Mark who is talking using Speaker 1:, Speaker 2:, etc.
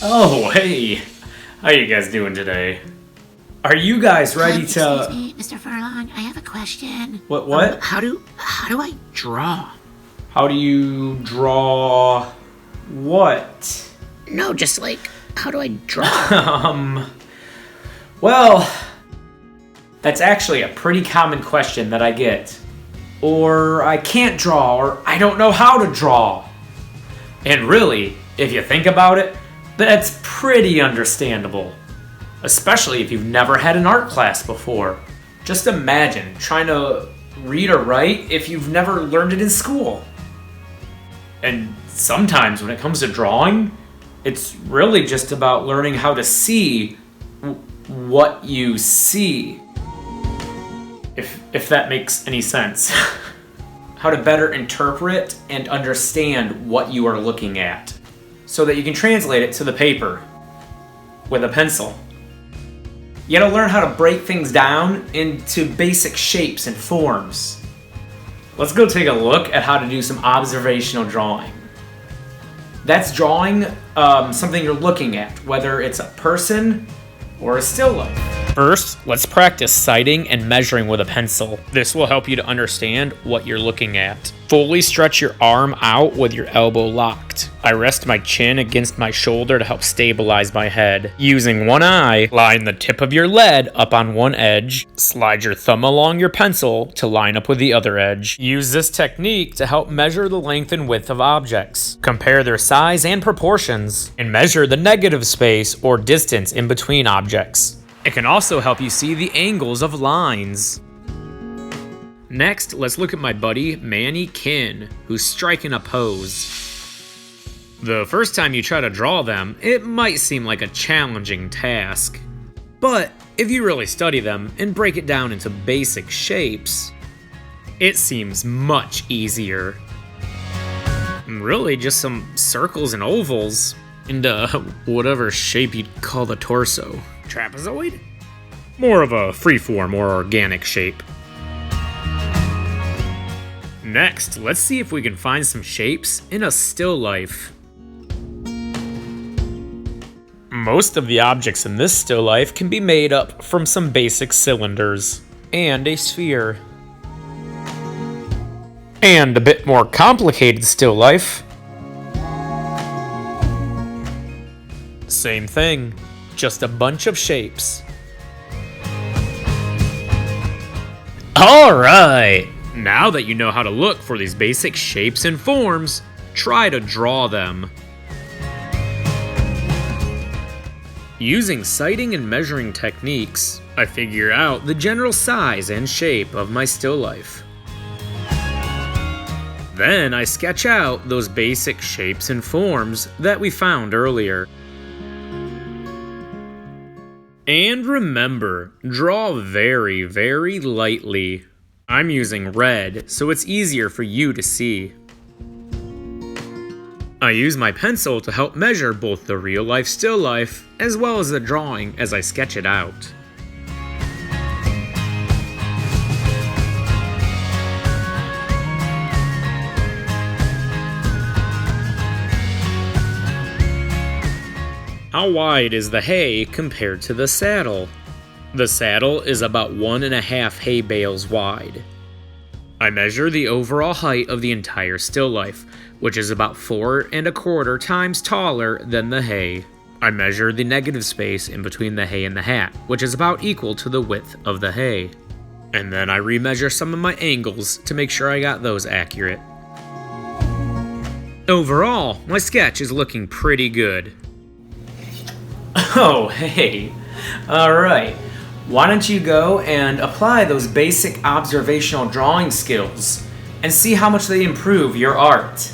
Speaker 1: Oh, hey! How you guys doing today? Are you guys ready to...
Speaker 2: Excuse me, Mr. Furlong, I have a question.
Speaker 1: What?
Speaker 2: How do I draw?
Speaker 1: How do you draw... what?
Speaker 2: No, just like, how do I draw?
Speaker 1: Well... that's actually a pretty common question that I get. Or I can't draw, or I don't know how to draw. And really, if you think about it, that's pretty understandable. Especially if you've never had an art class before. Just imagine trying to read or write if you've never learned it in school. And sometimes when it comes to drawing, it's really just about learning how to see what you see. If that makes any sense. How to better interpret and understand what you are looking at, so that you can translate it to the paper with a pencil. You gotta learn how to break things down into basic shapes and forms. Let's go take a look at how to do some observational drawing. That's drawing something you're looking at, whether it's a person or a still life. First, let's practice citing and measuring with a pencil. This will help you to understand what you're looking at. Fully stretch your arm out with your elbow locked. I rest my chin against my shoulder to help stabilize my head. Using one eye, line the tip of your lead up on one edge. Slide your thumb along your pencil to line up with the other edge. Use this technique to help measure the length and width of objects. Compare their size and proportions, and measure the negative space or distance in between objects. It can also help you see the angles of lines. Next, let's look at my buddy Manny Kin, who's striking a pose. The first time you try to draw them, it might seem like a challenging task. But if you really study them and break it down into basic shapes, it seems much easier. Really, just some circles and ovals, and whatever shape you'd call the torso. Trapezoid? More of a freeform or organic shape. Next, let's see if we can find some shapes in a still life. Most of the objects in this still life can be made up from some basic cylinders and a sphere. And a bit more complicated still life. Same thing. Just a bunch of shapes. Alright! Now that you know how to look for these basic shapes and forms, try to draw them. Using citing and measuring techniques, I figure out the general size and shape of my still life. Then I sketch out those basic shapes and forms that we found earlier. And remember, draw very, very lightly. I'm using red, so it's easier for you to see. I use my pencil to help measure both the real-life still life as well as the drawing as I sketch it out. How wide is the hay compared to the saddle? The saddle is about 1.5 hay bales wide. I measure the overall height of the entire still life, which is about 4¼ times taller than the hay. I measure the negative space in between the hay and the hat, which is about equal to the width of the hay. And then I remeasure some of my angles to make sure I got those accurate. Overall, my sketch is looking pretty good. Oh, hey. Alright. Why don't you go and apply those basic observational drawing skills and see how much they improve your art?